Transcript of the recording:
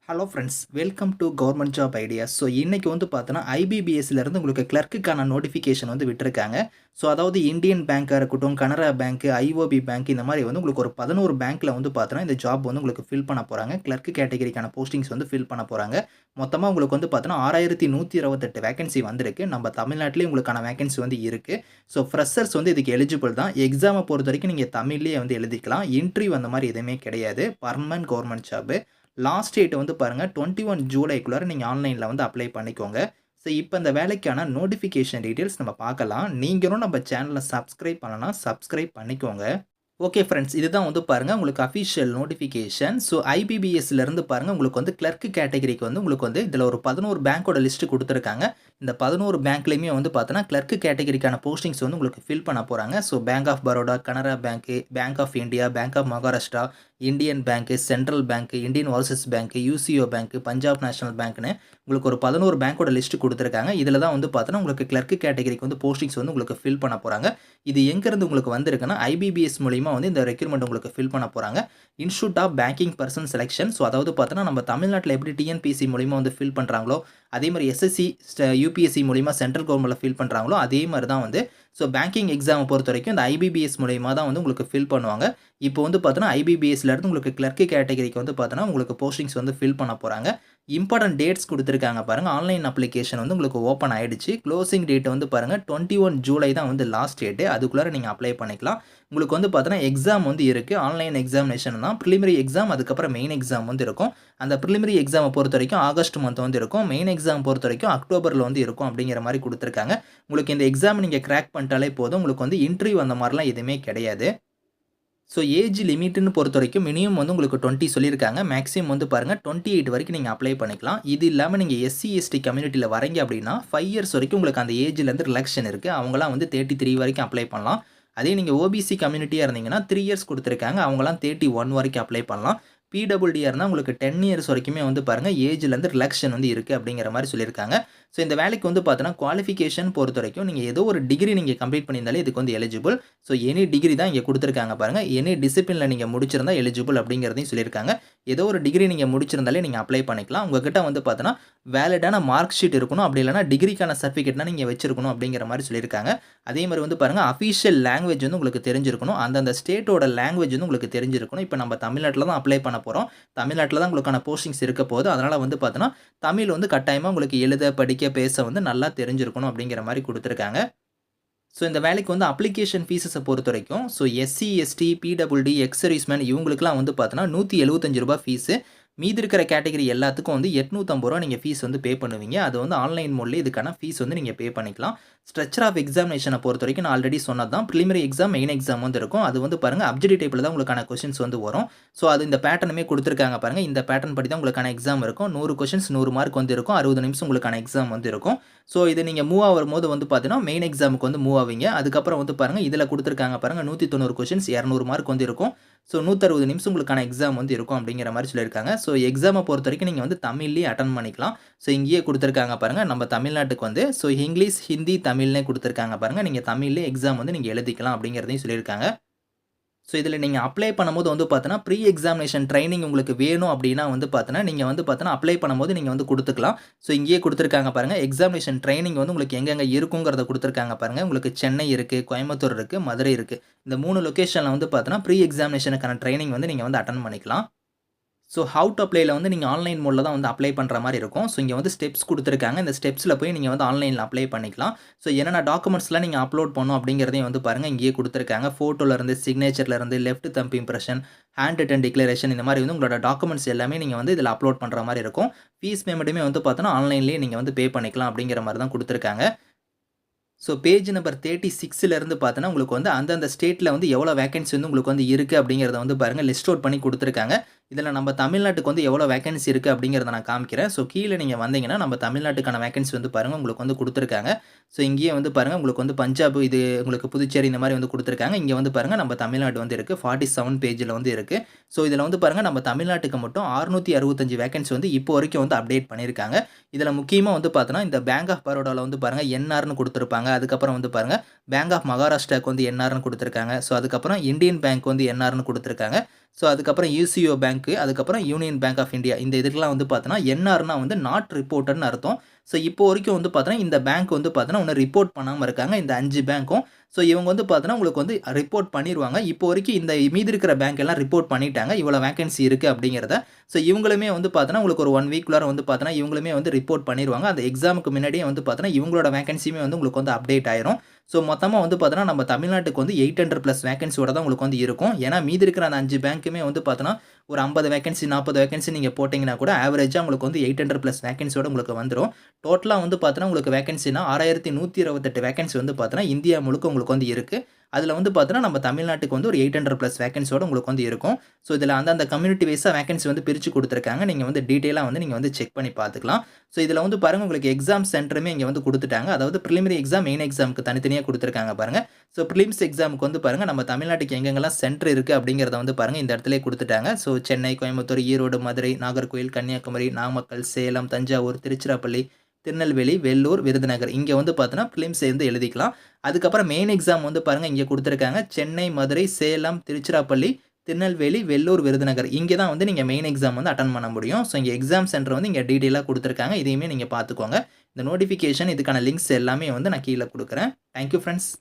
Hello friends, welcome to government job ideas. So இன்னைக்கு வந்து பார்த்தோன்னா ஐபிபிஎஸ்லேருந்து உங்களுக்கு கிளர்க்குக்கான நோட்டிஃபிகேஷன் வந்து விட்டுருக்காங்க. ஸோ அதாவது இந்தியன் பேங்காக இருக்கட்டும், கனரா பேங்க், ஐஓபி பேங்க் இந்த மாதிரி வந்து உங்களுக்கு ஒரு 11 பேங்க்கில் வந்து பார்த்தோன்னா இந்த ஜாப் வந்து உங்களுக்கு ஃபில் பண்ண போகிறாங்க. கிளர்க்கு கேட்டகரிக்கான போஸ்டிங்ஸ் வந்து ஃபில் பண்ண போகிறாங்க. மொத்தமாக உங்களுக்கு வந்து பார்த்தோன்னா 6128 வேகன்சி வந்திருக்கு. நம்ம தமிழ்நாட்டிலேயே உங்களுக்கான வேகன்சி வந்து இருக்குது. ஸோ ஃப்ரெஷர்ஸ் வந்து இதுக்கு எலிஜிபிள் தான். எக்ஸாமை பொறுத்த வரைக்கும் நீங்கள் தமிழ்லேயே வந்து எழுதிக்கலாம். இன்டர்வியூ அந்த மாதிரி எதுவுமே கிடையாது. Permanent government job. Last date வந்து பாருங்க 21 ஜூலைக்குள்ளார நீங்க ஆன்லைன்ல வந்து அப்ளை பண்ணிக்கோங்க. ஸோ இப்போ இந்த வேலைக்கான நோட்டிஃபிகேஷன் டீட்டெயில்ஸ் நம்ம பார்க்கலாம். நீங்களும் நம்ம சேனலை சப்ஸ்கிரைப் பண்ணலனா சப்ஸ்கிரைப் பண்ணிக்கோங்க. ஓகே ஃப்ரெண்ட்ஸ், இதுதான் வந்து பாருங்க உங்களுக்கு அஃபிஷியல் நோட்டிஃபிகேஷன். ஸோ ஐபிபிஎஸ்லேருந்து பாருங்க உங்களுக்கு வந்து கிளர்க்கு கேட்டகரிக்கு வந்து உங்களுக்கு வந்து இதில் ஒரு 11 பேங்க்கோட லிஸ்ட் கொடுத்துருக்காங்க. இந்த 11 பேங்க்லையுமே வந்து பார்த்தோன்னா கிளர்க்கு கேட்டகரிக்கான போஸ்டிங்ஸ் வந்து உங்களுக்கு ஃபில் பண்ண போகிறாங்க. So bank of Baroda, Canara bank, bank of India, bank of Maharashtra, Indian bank, central bank, Indian overseas bank, UCO bank, Punjab national பேங்க்னு உங்களுக்கு ஒரு 11 பேங்க்கோட லிஸ்ட் கொடுத்துருக்காங்க. இதில் தான் வந்து பார்த்தோன்னா உங்களுக்கு கிளர்க்கு கேட்டகரிக்கு வந்து போஸ்டிங்ஸ் வந்து உங்களுக்கு ஃபில் பண்ண போகிறாங்க. இது எங்கேருந்து உங்களுக்கு வந்திருக்குன்னா ஐபிபிஎஸ் மூலிமா வந்து இந்த ரெக்ரூட்மெண்ட் உங்களுக்கு ஃபில் பண்ண போகிறாங்க. Institute of banking personnel selection. So அதாவது பார்த்தோன்னா நம்ம தமிழ்நாட்டில் எப்படி டிஎன்பிஎஸ்சி மூலிமா வந்து ஃபில் பண்ணுறாங்களோ, அதே மாதிரி எஸ்எஸ்சி யூபிஎஸ்சி மூலிமா சென்ட்ரல் கவர்மெண்ட்டில் ஃபில் பண்ணுறாங்களோ அதே மாதிரி தான் வந்து ஸோ பேங்கிங் எக்ஸாமை பொறுத்த வரைக்கும் இந்த ஐபிபிஎஸ் மூலிமா தான் வந்து உங்களுக்கு ஃபில் பண்ணுவாங்க. இப்போ வந்து பார்த்தோன்னா ஐபிபிஎஸ்லேருந்து உங்களுக்கு கிளர்க்கு கேட்டகரிக்கு வந்து பார்த்தோன்னா உங்களுக்கு போஸ்டிங்ஸ் வந்து ஃபில் பண்ண போகிறாங்க. இம்பார்ட்டன்ட் டேட்ஸ் கொடுத்துருக்காங்க பாருங்கள். ஆன்லைன் அப்ளிகேஷன் வந்து உங்களுக்கு ஓப்பன் ஆகிடுச்சு. க்ளோசிங் டேட் வந்து பாருங்கள் 21 ஜூலை தான் வந்து லாஸ்ட் டேட்டு. அதுக்குள்ளே நீங்கள் அப்ளை பண்ணிக்கலாம். உங்களுக்கு வந்து பார்த்தோன்னா எக்ஸாம் வந்து இருக்குது. ஆன்லைன் எக்ஸாமினேஷன் தான். ப்ரிலிமினரி எக்ஸாம், அதுக்கப்புறம் மெயின் எக்ஸாம் வந்து இருக்கும். அந்த ப்ரிலிமினரி எக்ஸாமை பொறுத்த வரைக்கும் ஆகஸ்ட் மந்த் வந்து இருக்கும். மெயின் எக்ஸாம் பொறுத்த வரைக்கும் அக்டோபரில் வந்து இருக்கும் அப்படிங்கிற மாதிரி கொடுத்துருக்காங்க. உங்களுக்கு இந்த எக்ஸாம் நீங்கள் கிராக் பண்ணிட்டாலே போதும். உங்களுக்கு வந்து இன்டர்வியூ அந்த மாதிரிலாம் எதுவுமே கிடையாது. ஸோ ஏஜ் லிமிட்னு பொறுத்த வரைக்கும் மினிமம் வந்து உங்களுக்கு 20 சொல்லியிருக்காங்க. மேக்ஸிமம் வந்து பாருங்கள் 28 வரைக்கும் நீங்கள் அப்ளை பண்ணிக்கலாம். இது இல்லாமல் நீங்கள் எஸ்சி எஸ்டி கம்யூனிட்டியில் வரீங்க அப்படின்னா 5 இயர்ஸ் வரைக்கும் உங்களுக்கு அந்த ஏஜ்லேருந்து ரிலாக்ஷன் இருக்குது. அவங்களாம் வந்து 33 வரைக்கும் அப்ளை பண்ணலாம். அதே நீங்கள் ஓபிசி கம்யூனிட்டியாக இருந்தீங்கன்னா 3 இயர்ஸ் கொடுத்துருக்காங்க. அவங்களாம் 31 வரைக்கும் அப்ளை பண்ணலாம். பிடபிள்யூடியாக இருந்தால் உங்களுக்கு 10 இயர்ஸ் வரைக்குமே வந்து பாருங்கள் ஏஜ்லேருந்து ரிலாக்ஷன் வந்து இருக்குது அப்படிங்கிற மாதிரி சொல்லியிருக்காங்க. ஸோ இந்த வேலைக்கு வந்து பார்த்தோன்னா குவாலிஃபிகேஷன் பொறுத்த வரைக்கும் நீங்கள் ஏதோ ஒரு டிகிரி நீங்கள் கம்ப்ளீட் பண்ணியிருந்தாலே இதுக்கு வந்து எலிஜிபிள். ஸோ எனி டிகிரி தான் இங்கே கொடுத்துருக்காங்க பாருங்கள். எனி டிசிப்ளினில் நீங்கள் முடிச்சிருந்தா எலிஜிபிள் அப்படிங்கிறதையும் சொல்லியிருக்காங்க. ஏதோ ஒரு டிகிரி நீங்கள் முடிச்சிருந்தாலே நீங்கள் அப்ளை பண்ணிக்கலாம். உங்ககிட்ட வந்து பார்த்தோன்னா வேலிடான மார்க் ஷீட் இருக்கணும். அப்படி இல்லைனா டிகிரிக்கான சர்டிஃபிகேட்னா நீங்கள் வச்சிருக்கணும் அப்படிங்கிற மாதிரி சொல்லியிருக்காங்க. அதே மாதிரி வந்து பாருங்கள் அஃபிஷியல் லாங்குவேஜ் வந்து உங்களுக்கு தெரிஞ்சிருக்கணும். அந்தந்த ஸ்டேட்டோட லாங்குவேஜ் வந்து உங்களுக்கு தெரிஞ்சிருக்கணும். இப்போ நம்ம தமிழ்நாட்டில் தான் அப்ளை பண்ண போகிறோம். தமிழ்நாட்டில் தான் உங்களுக்கான போஸ்டிங்ஸ் இருக்க போகுது. அதனால் வந்து பார்த்தோன்னா தமிழ் வந்து கட்டாயமாக உங்களுக்கு எழுத, படிக்க, பேச வந்து நல்லா தெரிஞ்சிருக்கணும் அப்படிங்கிற மாதிரி கொடுத்துருக்காங்க. ஸோ இந்த வேலைக்கு வந்து அப்ளிகேஷன் ஃபீஸஸை பொறுத்த வரைக்கும் so SC, ST, PWD, ex serviceman இவங்களுக்குலாம் வந்து பார்த்தோன்னா ரூ. 175 ஃபீஸு. மீதி இருக்கிற கேட்டகரி எல்லாத்துக்கும் வந்து ரூ. 850 நீங்கள் ஃபீஸ் வந்து பே பண்ணுவீங்க. அது வந்து ஆன்லைன் மோட்லேயே இதுக்கான ஃபீஸ் வந்து நீங்கள் பே பண்ணிக்கலாம். ஸ்ட்ரக்சர் ஆஃப் எக்ஸாமினேஷனை பொறுத்த வரைக்கும் நான் ஆல்ரெடி சொன்னது தான். ப்ரிலிமினரி எக்ஸாம், மெயின் எக்ஸாம் வந்து இருக்கும். அது வந்து பாருங்கள் அப்ஜெக்டிவ் டைப்பில் தான் உங்களுக்கான கொஷின்ஸ் வந்து வரும். ஸோ அது இந்த பேட்டர்னுமே கொடுத்துருக்காங்க பாருங்கள். இந்த பேட்டர்ன் படி தான் உங்களுக்கான எக்ஸாம் இருக்கும். 100 கொஷின்ஸ் 100 மார்க் வந்து இருக்கும். 60 நிமிஷம் உங்களுக்கான எக்ஸாம் வந்து இருக்கும். ஸோ இது நீங்கள் மூவ் ஆகும்போது வந்து பார்த்தீங்கன்னா மெயின் எக்ஸாமுக்கு வந்து மூவ் ஆவீங்க. அதுக்கப்புறம் வந்து பாருங்கள் இதில் கொடுத்துருக்காங்க பாருங்கள் 190 கொஷின்ஸ் 200 மார்க் வந்து இருக்கும். ஸோ 160 நிமிஷம் உங்களுக்கான எக்ஸாம் வந்து இருக்கும் அப்படிங்கிற மாதிரி சொல்லியிருக்காங்க. ஸோ எக்ஸாமை பொறுத்த வரைக்கும் நீங்கள் வந்து தமிழ்லேயே அட்டன் பண்ணிக்கலாம். ஸோ இங்கேயே கொடுத்துருக்காங்க பாருங்கள் நம்ம தமிழ்நாட்டுக்கு வந்து ஸோ இங்கிலீஷ், ஹிந்தி, தமிழ்னே கொடுத்துருக்காங்க பாருங்கள். நீங்கள் தமிழ்லேயே எக்ஸாம் வந்து நீங்கள் எழுதிக்கலாம் அப்படிங்கிறதையும் சொல்லியிருக்காங்க. ஸோ இதில் நீங்கள் அப்ளை பண்ணும்போது வந்து பார்த்தோன்னா ப்ரீ எக்ஸாமினேஷன் ட்ரைனிங் உங்களுக்கு வேணும் அப்படின்னா வந்து பார்த்தோன்னா நீங்கள் வந்து பார்த்தோன்னா அப்ளை பண்ணும்போது நீங்கள் வந்து கொடுத்துக்கலாம். ஸோ இங்கேயே கொடுத்துருக்காங்க பாருங்கள். எக்ஸாமினேஷன் ட்ரைனிங் வந்து உங்களுக்கு எங்கெங்கே இருக்குங்கிறத கொடுத்துருக்காங்க பாருங்கள். உங்களுக்கு சென்னை இருக்குது, கோயம்புத்தூர் இருக்குது, மதுரை இருக்குது. இந்த 3 லொக்கேஷனில் வந்து பார்த்தோன்னா ப்ரீ எக்ஸாமினேஷனுக்கான ட்ரைனிங் வந்து நீங்கள் வந்து அட்டன் பண்ணிக்கலாம். ஸோ ஹவ் டு அப்ளைல வந்து நீங்கள் ஆன்லைன் மோடில் தான் வந்து அப்ளை பண்ணுற மாதிரி இருக்கும். ஸோ இங்கே வந்து ஸ்டெப்ஸ் கொடுத்துருக்காங்க. இந்த ஸ்டெப்ஸில் போய் நீங்கள் வந்து ஆன்லைனில் அப்ளை பண்ணிக்கலாம். ஸோ என்னென்ன டாக்குமெண்ட்ஸ்லாம் நீங்கள் அப்லோட் பண்ணணும் அப்படிங்கிறதையும் வந்து பாருங்கள் இங்கேயே கொடுத்துருக்காங்க. ஃபோட்டோலேருந்து, சிக்னேச்சர்லேருந்து, left thumb impression, hand written declaration இந்த மாதிரி வந்து உங்களோட டாக்குமெண்ட்ஸ் எல்லாமே நீங்கள் வந்து இதில் அப்லோட் பண்ணுற மாதிரி இருக்கும். ஃபீஸ் பேமெண்ட்டுமே வந்து பார்த்தோன்னா ஆன்லைன்லேயே நீங்கள் வந்து பே பண்ணிக்கலாம் அப்படிங்கிற மாதிரி தான் கொடுத்துருக்காங்க. ஸோ பேஜ் நம்பர் 36லேருந்து பார்த்தோன்னா உங்களுக்கு வந்து அந்தந்த ஸ்டேட்டில் வந்து எவ்வளோ வேகன்சி வந்து உங்களுக்கு வந்து இருக்குது அப்படிங்கிறத வந்து பாருங்கள் லிஸ்ட் அவுட் பண்ணி கொடுத்துருக்காங்க. இதில் நம்ம தமிழ்நாட்டுக்கு வந்து எவ்வளோ வேகன்சி இருக்குது அப்படிங்கிறத நான் காமிக்கிறேன். ஸோ கீழே நீங்கள் வந்தீங்கன்னா நம்ம தமிழ்நாட்டுக்கான வேகன்சி வந்து பாருங்கள் உங்களுக்கு வந்து கொடுத்துருக்காங்க. ஸோ இங்கேயே வந்து பாருங்கள் உங்களுக்கு வந்து பஞ்சாப், இது உங்களுக்கு புதுச்சேரி இந்த மாதிரி வந்து கொடுத்துருக்காங்க. இங்கே வந்து பாருங்கள் நம்ம தமிழ்நாடு வந்து இருக்குது. 47 பேஜில் வந்து இருக்குது. ஸோ இதில் வந்து பாருங்கள் நம்ம தமிழ்நாட்டுக்கு மட்டும் 665 வேகன்சி வந்து இப்போ வரைக்கும் வந்து அப்டேட் பண்ணியிருக்காங்க. இதில் முக்கியமாக வந்து பார்த்தோன்னா இந்த பேங்க் ஆஃப் பரோடாவில் வந்து பாருங்கள் என்ஆர்னு கொடுத்துருப்பாங்க. அதுக்கப்புறம் வந்து பாருங்கள் பேங்க் ஆஃப் மகாராஷ்டிராவுக்கு வந்து என்ஆர்னு கொடுத்துருக்காங்க. ஸோ அதுக்கப்புறம் இந்தியன் பேங்க் வந்து என்ஆர்னு கொடுத்துருக்காங்க. ஸோ அதுக்கப்புறம் யூசிஓ பேங்க்கு, அதுக்கப்புறம் யூனியன் பேங்க் ஆஃப் இந்தியா. இந்த இதுக்கெல்லாம் வந்து பார்த்தோன்னா, என்ஆர்னா வந்து நாட் ரிப்போர்ட்டட்ன்னு அர்த்தம். ஸோ இப்போ வரைக்கும் வந்து பார்த்தோன்னா, இந்த பேங்க் வந்து பார்த்தோன்னா, இன்னும் ரிப்போர்ட் பண்ணாம இருக்காங்க. இந்த 5 பேங்க்கும். ஸோ இவங்க வந்து பார்த்தோன்னா, உங்களுக்கு வந்து ரிப்போர்ட் பண்ணிருவாங்க. இப்போ வரைக்கும் இந்த மீதி இருக்கிற பேங்க் எல்லாம் ரிப்போர்ட் பண்ணிட்டாங்க. இவ்வளோ வேக்கன்சி இருக்கு அப்படிங்கிறத. ஸோ இவங்களுமே வந்து பார்த்தோன்னா, உங்களுக்கு ஒரு 1 வீக்குள்ளார வந்து பார்த்தோன்னா, இவங்களுமே வந்து ரிப்போர்ட் பண்ணிருவாங்க. அந்த எக்ஸாமுக்கு முன்னாடியே வந்து பார்த்தோன்னா, இவங்களோட வேக்கன்சியுமே வந்து உங்களுக்கு வந்து அப்டேட் ஆயிரும். ஸோ மொத்தமா வந்து பார்த்தோன்னா, நம்ம தமிழ்நாட்டுக்கு வந்து 800+ வேக்கன்சியோட தான் உங்களுக்கு வந்து இருக்கும். ஏன்னா மீதி இருக்கிற அந்த 5 பேங்க்குமே வந்து பார்த்தோன்னா, ஒரு 50 வேக்கன்சி, 40 வேக்கன்சி நீங்க போட்டீங்கன்னா கூட ஆவரேஜா உங்களுக்கு வந்து 800+ வேக்கன்சியோட உங்களுக்கு வந்துரும். டோட்டலா வந்து பார்த்தோன்னா, உங்களுக்கு வேக்கன்சினா 6128 வேக்கன்சி வந்து பார்த்தோன்னா, இந்தியா முழுக்க உங்களுக்கு வந்து இருக்கு. அதுல வந்து பார்த்தோன்னா, நம்ம தமிழ்நாட்டுக்கு வந்து ஒரு 800+ வேக்கன்சியோட உங்களுக்கு வந்து இருக்கும். ஸோ இதுல அந்தந்த கம்யூனிட்டி வைஸா வேக்கன்சி வந்து பிரிச்சு குடுத்துருக்காங்க. நீங்க வந்து டீட்டெயிலா வந்து நீங்க வந்து செக் பண்ணி பார்த்துக்கலாம். ஸோ இதுல வந்து பாருங்க உங்களுக்கு எக்ஸாம் சென்டருமே இங்க வந்து குடுத்துட்டாங்க. அதாவது பிரிலிமினரி எக்ஸாம், மெயின் எக்ஸாம்க்கு தனித்தனியா குடுத்துருக்காங்க பாருங்க. ஸோ பிரிலிம்ஸ் எக்ஸாம்க்கு வந்து பாருங்க, நம்ம தமிழ்நாட்டுக்கு எங்கெங்கெல்லாம் சென்டர் இருக்கு அப்படிங்கிறத வந்து பாருங்க இந்த இடத்திலேயே குடுத்துட்டாங்க. ஸோ சென்னை, கோயம்புத்தூர், ஈரோடு, மதுரை, நாகர்கோவில், கன்னியாகுமரி, நாமக்கல், சேலம், தஞ்சாவூர், திருச்சிராப்பள்ளி, திருநெல்வேலி, வெல்லூர், விருதுநகர். இங்க வந்து பார்த்தோன்னா, பிலிம்ஸ் வந்து எழுதிக்கலாம். அதுக்கப்புறம் மெயின் எக்ஸாம் வந்து பாருங்க இங்க குடுத்துருக்காங்க. சென்னை, மதுரை, சேலம், திருச்சிராப்பள்ளி, திருநெல்வேலி, வெல்லூர், விருதுநகர். இங்க தான் வந்து நீங்க மெயின் எக்ஸாம் வந்து அட்டெண்ட் பண்ண முடியும். ஸோ இங்க எக்ஸாம் சென்டர் வந்து இங்க டீட்டெயிலா குடுத்துருக்காங்க. இதையுமே நீங்க பார்த்துக்கோங்க. இந்த நோட்டிஃபிகேஷன் இதுக்கான லிங்க்ஸ் எல்லாமே வந்து நான் கீழ குடுக்குறேன். Thank you friends.